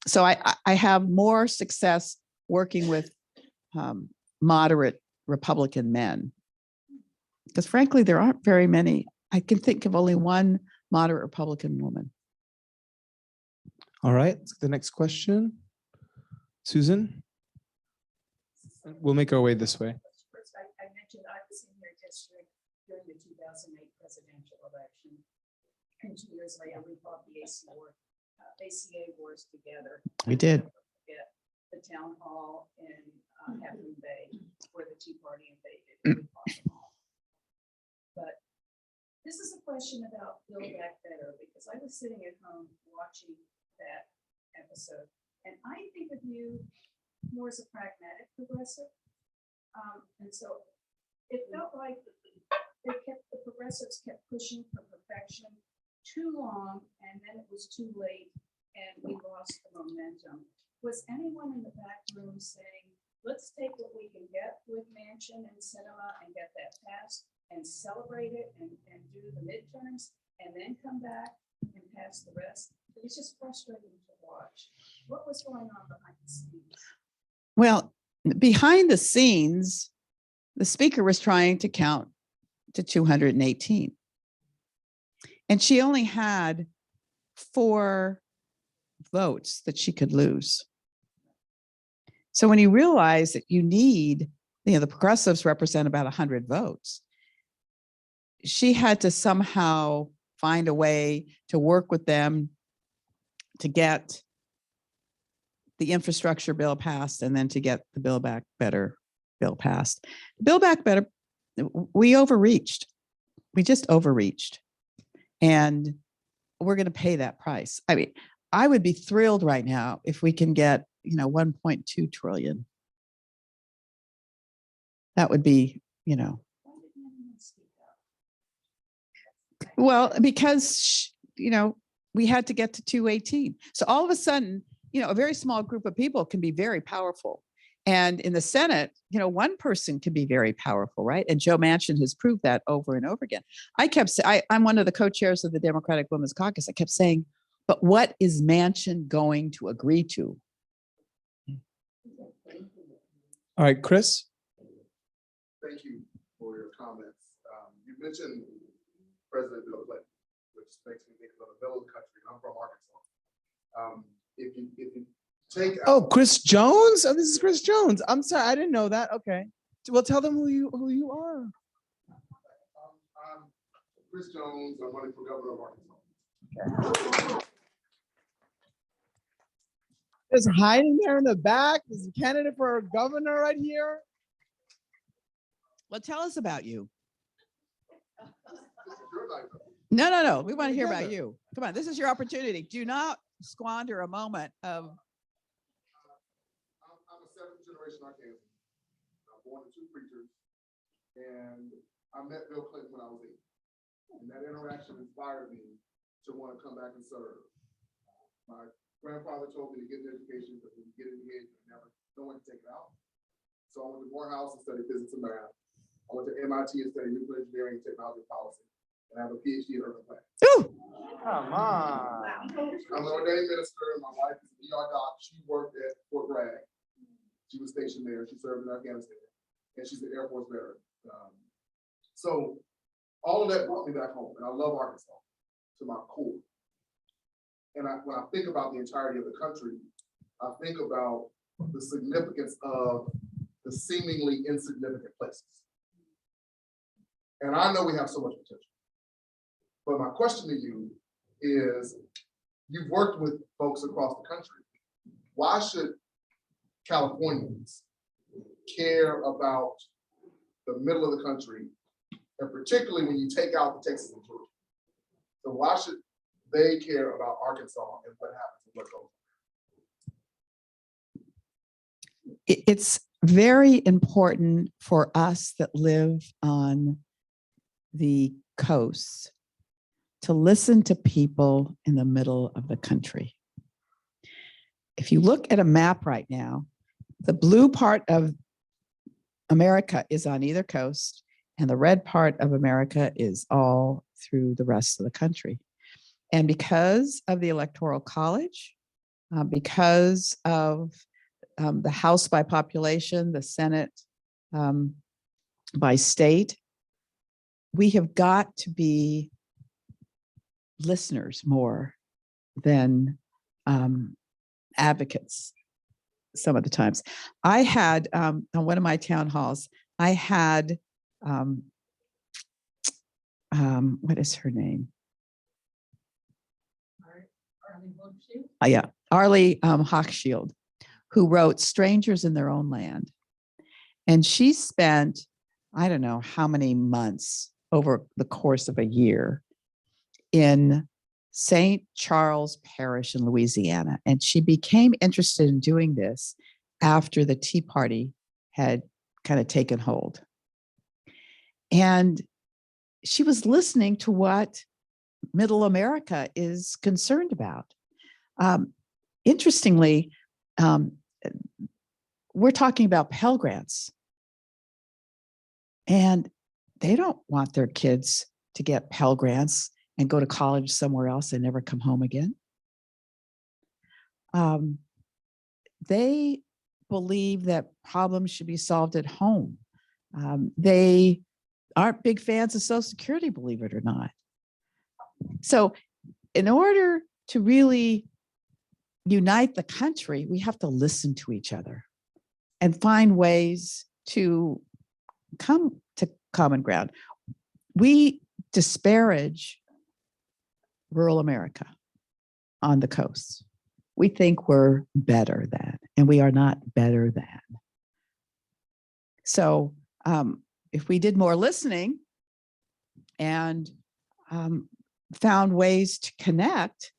So I have more success working with moderate Republican men because frankly, there aren't very many. I can think of only one moderate Republican woman. All right, the next question. Susan? We'll make our way this way. First, I mentioned I was in your district during the 2008 presidential election. And 2 years later, we fought the ACA wars together. We did. The town hall in Half Moon Bay where the Tea Party invaded. We fought them all. But this is a question about Build Back Better because I was sitting at home watching that episode. And I think of you more as a pragmatic progressive. And so it felt like the progressives kept pushing for perfection too long, and then it was too late, and we lost the momentum. Was anyone in the back room saying, let's take what we can get with Manchin and Sinema and get that passed and celebrate it and do the midterms and then come back and pass the rest? It was just frustrating to watch. What was going on behind the scenes? Well, behind the scenes, the speaker was trying to count to 218. And she only had 4 votes that she could lose. So when you realize that you need, the progressives represent about 100 votes, she had to somehow find a way to work with them to get the infrastructure bill passed and then to get the Build Back Better bill passed. Build Back Better, we overreached. We just overreached. And we're going to pay that price. I mean, I would be thrilled right now if we can get, 1.2 trillion. That would be, Why didn't anyone speak up? well, because, we had to get to 218. So all of a sudden, a very small group of people can be very powerful. And in the Senate, one person can be very powerful, right? And Joe Manchin has proved that over and over again. I'm one of the co-chairs of the Democratic Women's Caucus. I kept saying, but what is Manchin going to agree to? All right, Chris? Thank you for your comments. You mentioned President Bill Clinton, which makes me think of the middle of the country. I'm from Arkansas. If you take Oh, Chris Jones? Oh, this is Chris Jones. I'm sorry, I didn't know that. Okay. Well, tell them who you are. I'm Chris Jones. I'm running for governor of Arkansas. Just hiding there in the back. There's a candidate for governor right here. Well, tell us about you. This is your night, though. No. We want to hear about Together. you. Come on, this is your opportunity. Do not squander a moment of, I'm a seventh generation Arkansan. I'm born to two preachers, and I met Bill Clinton when I was 8. And that interaction inspired me to want to come back and serve. My grandfather told me to get an education because when you get it in the head, you never know when to take it out. So I went to Morehouse and studied physics and math. I went to MIT and studied nuclear engineering and technology policy. And I have a PhD in urban planning. ooh, Come on. I'm an ordained minister, and my wife is an ER doc. She worked at Fort Bragg. She was stationed there. She served in Afghanistan, and she's an Air Force veteran. So all of that brought me back home, and I love Arkansas to my core. And when I think about the entirety of the country, I think about the significance of the seemingly insignificant places. And I know we have so much potential. But my question to you is, you've worked with folks across the country. Why should Californians care about the middle of the country, and particularly when you take out the Texas and Georgia? So why should they care about Arkansas and what happens and what goes on? it's very important for us that live on the coast to listen to people in the middle of the country. If you look at a map right now, the blue part of America is on either coast, and the red part of America is all through the rest of the country. And because of the Electoral College, because of the House by population, the Senate by state, we have got to be listeners more than advocates some of the times. I had, on one of my town halls, I had, what is her name? Yeah, Arlie Hochschild, who wrote Strangers in Their Own Land. And she spent, I don't know how many months over the course of a year in St. Charles Parish in Louisiana. And she became interested in doing this after the Tea Party had kind of taken hold. And she was listening to what Middle America is concerned about. Interestingly, we're talking about Pell Grants, and they don't want their kids to get Pell Grants and go to college somewhere else and never come home again. They believe that problems should be solved at home. They aren't big fans of Social Security, believe it or not. So in order to really unite the country, we have to listen to each other and find ways to come to common ground. We disparage rural America on the coast. We think we're better than, and we are not better than. So if we did more listening and found ways to connect,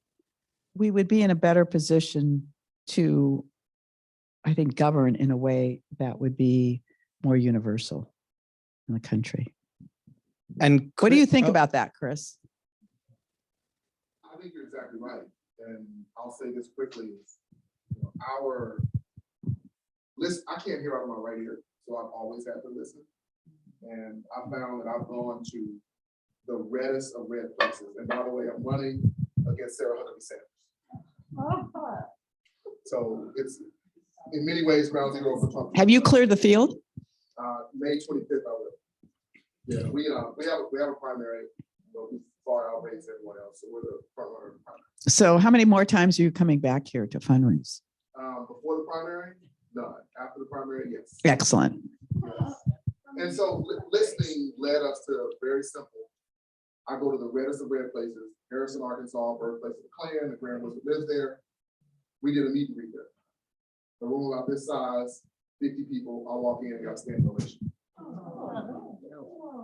we would be in a better position to, I think, govern in a way that would be more universal in the country. And What do you think oh, about that, Chris? I think you're exactly right. And I'll say this quickly. Our list, I can't hear out of my right ear, so I've always had to listen. And I found that I've gone to the reddest of red places. And by the way, I'm running against Sarah Huckabee Sanders. So it's in many ways ground zero for Trump. Have you cleared the field? May 25th, I will. Yeah, we have a primary, but we far outweighs everyone else. So we're the front runner of the primary. So how many more times are you coming back here to fundraise? Before the primary, none. After the primary, yes. Excellent. Yes. And so listening led us to very simple. I go to the reddest of red places, Harrison, Arkansas, birthplace of the Klan, the Grand Wizard lives there. We did a meet and greet there. a room about this size, 50 people, I walk in and got a standing ovation.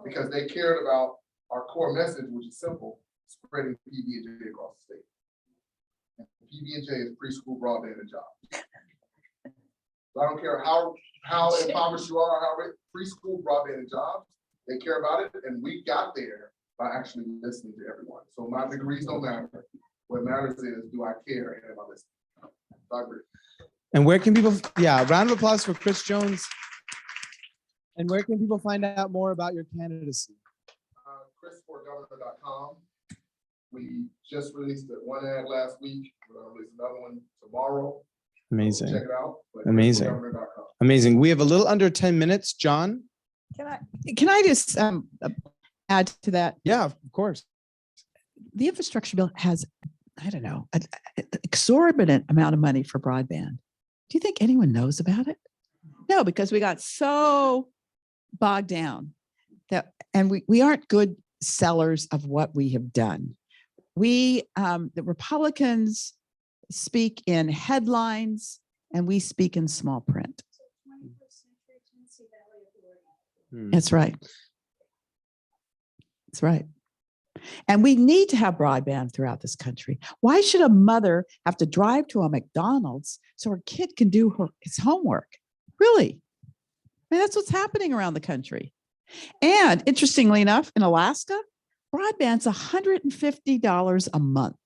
Because they cared about our core message, which is simple, spreading PB&J across the state. And PB&J is preschool broadband and jobs. So I don't care how impoverished you are, how preschool broadband and jobs, they care about it, and we got there by actually listening to everyone. So my degrees don't matter. What matters is, do I care and am I listening? So I agree. And where can people, round of applause for Chris Jones. And where can people find out more about your candidacy? ChrisForGovernor.com. We just released one ad last week. We're gonna release another one tomorrow. Amazing. Check it out. But Amazing. ChrisForGovernor.com. Amazing. We have a little under 10 minutes. John? Can I just add to that? Yeah, of course. The infrastructure bill has, I don't know, an exorbitant amount of money for broadband. Do you think anyone knows about it? No, because we got so bogged down that, and we aren't good sellers of what we have done. The Republicans speak in headlines and we speak in small print. That's right. That's right. And we need to have broadband throughout this country. Why should a mother have to drive to a McDonald's so her kid can do his homework? Really? I mean, that's what's happening around the country. And interestingly enough, in Alaska, broadband's $150 a month.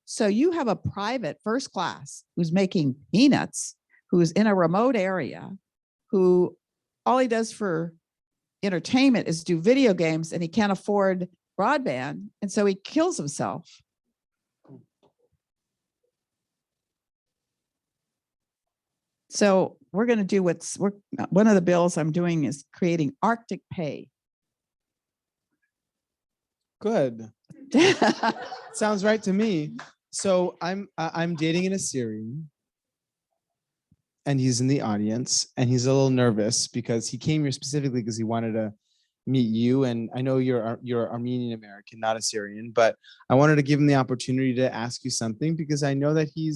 So you have a private first class who's making peanuts, who's in a remote area, who all he does for entertainment is do video games, and he can't afford broadband, and so he kills himself. So we're going to do one of the bills I'm doing is creating Arctic pay. Good. Sounds right to me. So I'm dating an Assyrian, and he's in the audience, and he's a little nervous because he came here specifically because he wanted to meet you. And I know you're Armenian American, not Assyrian, but I wanted to give him the opportunity to ask you something because I know that he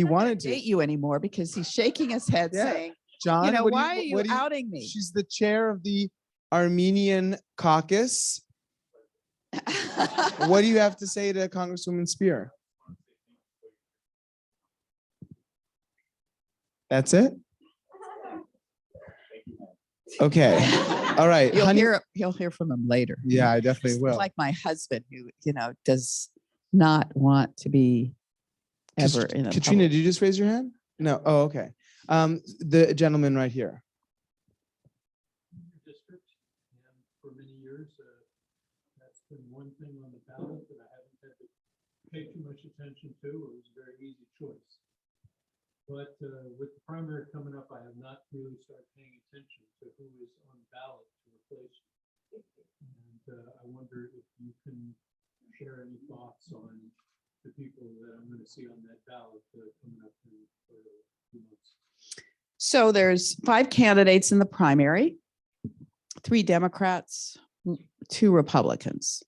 wanted to date you anymore because he's shaking his head saying, John, why are you outing me? She's the chair of the Armenian caucus. What do you have to say to Congresswoman Speier? That's it? Okay. All right. He'll hear from him later. Yeah, I definitely will. Like my husband, who, does not want to be ever in a Katrina, did you just raise your hand? No. Oh, okay. The gentleman right here. District, and for many years, that's been one thing on the ballot that I haven't had to pay too much attention to. It was a very easy choice. But with the primary coming up, I have not really started paying attention to who is on the ballot to replace you. And I wonder if you can share any thoughts on the people that I'm going to see on that ballot coming up in a few months. So there's 5 candidates in the primary, 3 Democrats, 2 Republicans.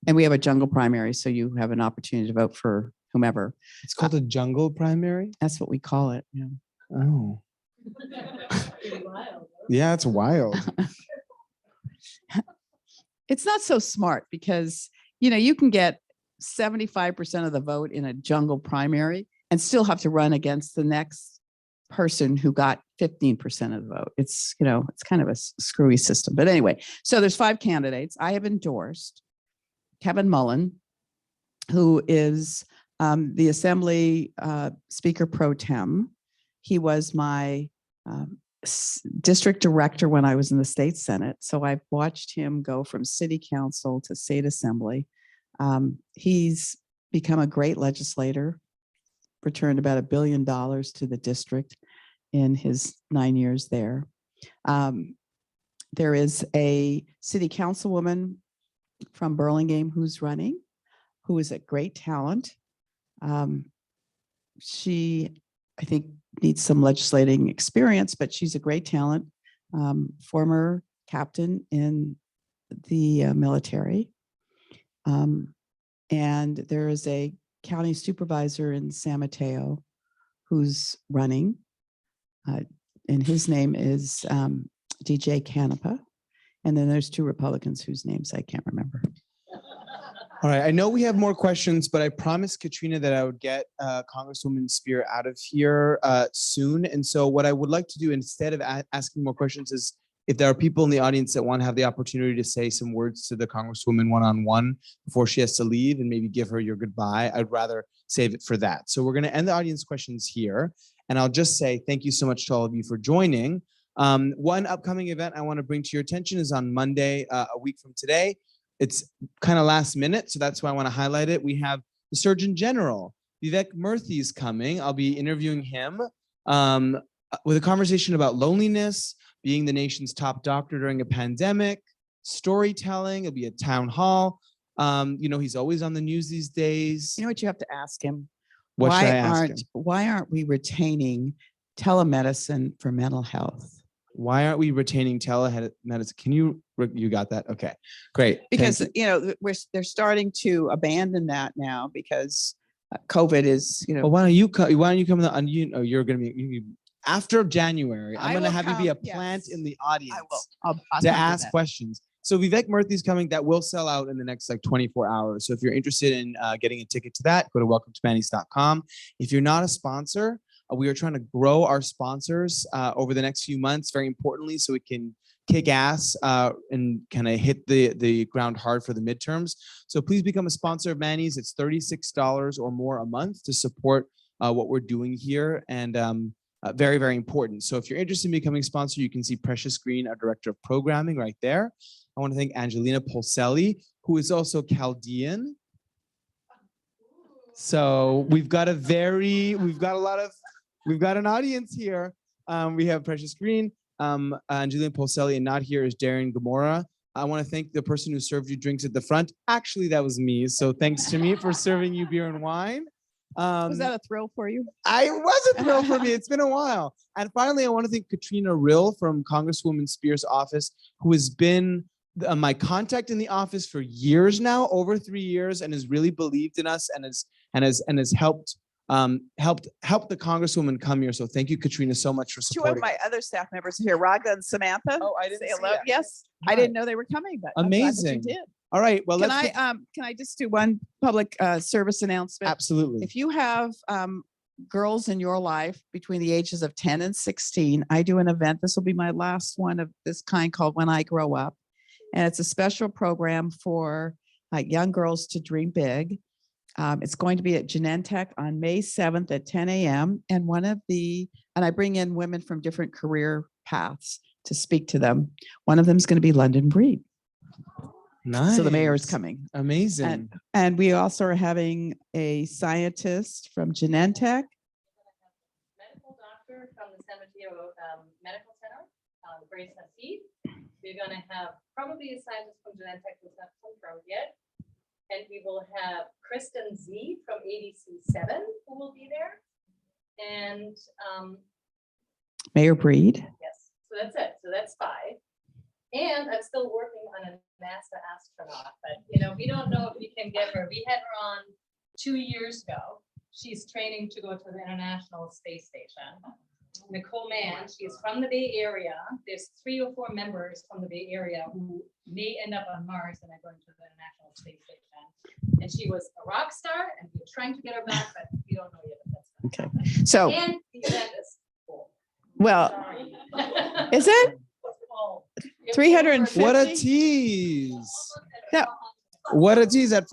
And we have a jungle primary, so you have an opportunity to vote for whomever. It's called a jungle primary? That's what we call it. Yeah. Oh. Yeah, it's wild. It's not so smart because, you can get 75% of the vote in a jungle primary and still have to run against the next person who got 15% of the vote. It's, it's kind of a screwy system. But anyway, so there's 5 candidates. I have endorsed Kevin Mullen, who is the Assembly Speaker Pro Tem. He was my district director when I was in the state Senate. So I've watched him go from city council to state assembly. He's become a great legislator, returned about $1 billion to the district in his 9 years there. There is a city councilwoman from Burlingame who's running, who is a great talent. She, I think, needs some legislating experience, but she's a great talent. Former captain in the military. And there is a county supervisor in San Mateo who's running. And his name is DJ Canepa. And then there's 2 Republicans whose names I can't remember. All right, I know we have more questions, but I promised Katrina that I would get Congresswoman Speier out of here soon. And so what I would like to do instead of asking more questions is if there are people in the audience that want to have the opportunity to say some words to the Congresswoman one-on-one before she has to leave and maybe give her your goodbye, I'd rather save it for that. So we're going to end the audience questions here. And I'll just say thank you so much to all of you for joining. One upcoming event I want to bring to your attention is on Monday, a week from today. It's kind of last minute, so that's why I want to highlight it. We have the Surgeon General, Vivek Murthy, is coming. I'll be interviewing him with a conversation about loneliness, being the nation's top doctor during a pandemic, storytelling. It'll be a town hall. He's always on the news these days. You know what you have to ask him? What should I ask him? Why aren't we retaining telemedicine for mental health? Why aren't we retaining telemedicine? Can you got that? Okay, great. Because Thank you. they're starting to abandon that now because COVID is Well, why don't you come? On you're going to be after January. I'm going to have you be a plant in the audience. I will. I'll to come ask that. questions. So Vivek Murthy's coming. That will sell out in the next 24 hours. So if you're interested in getting a ticket to that, go to welcometomannys.com. If you're not a sponsor, we are trying to grow our sponsors over the next few months, very importantly, so we can kick ass and kind of hit the ground hard for the midterms. So please become a sponsor of Manny's. It's $36 or more a month to support what we're doing here. And very, very important. So if you're interested in becoming a sponsor, you can see Precious Green, our director of programming, right there. I want to thank Angelina Polselli, who is also Chaldean. So we've got an audience here. We have Precious Green, Angelina Polselli, and not here is Darren Gamora. I want to thank the person who served you drinks at the front. Actually, that was me. So thanks to me for serving you beer and wine. Was that a thrill for you? I was a thrill for me. It's been a while. And finally, I want to thank Katrina Rill from Congresswoman Speier's office, who has been my contact in the office for years now, over 3 years, and has really believed in us and has helped the Congresswoman come here. So thank you, Katrina, so much for supporting. Two of my other staff members are here, Raga and Samantha. Oh, I didn't Say see hello. that. Yes, Hi. I didn't know they were coming, but I'm glad that Amazing. you did. All right. Well, Can I just do one public service announcement? Absolutely. If you have girls in your life between the ages of 10 and 16, I do an event. This will be my last one of this kind called When I Grow Up. And it's a special program for young girls to dream big. It's going to be at Genentech on May 7th at 10 a.m. And I bring in women from different career paths to speak to them. One of them is going to be London Breed. Nice. So the mayor is coming. Amazing. And we also are having a scientist from Genentech. Medical doctor from the Cemetery Medical Center, Grace Hasid. We're going to have probably a scientist from Genentech who's not confirmed yet. And we will have Kristen Z from ABC7 who will be there. And Mayor Breed. yes, so that's it. So that's 5. And I'm still working on a NASA astronaut, but we don't know if we can get her. We had her on 2 years ago. She's training to go to the International Space Station. Nicole Mann, she is from the Bay Area. There's 3 or 4 members from the Bay Area who may end up on Mars and are going to the International Space Station. And she was a rock star, and we're trying to get her back, but we don't know yet if that's going to happen. So, And the event is full. well, Sorry. is it? It's full. 350? What a tease. That- What a tease at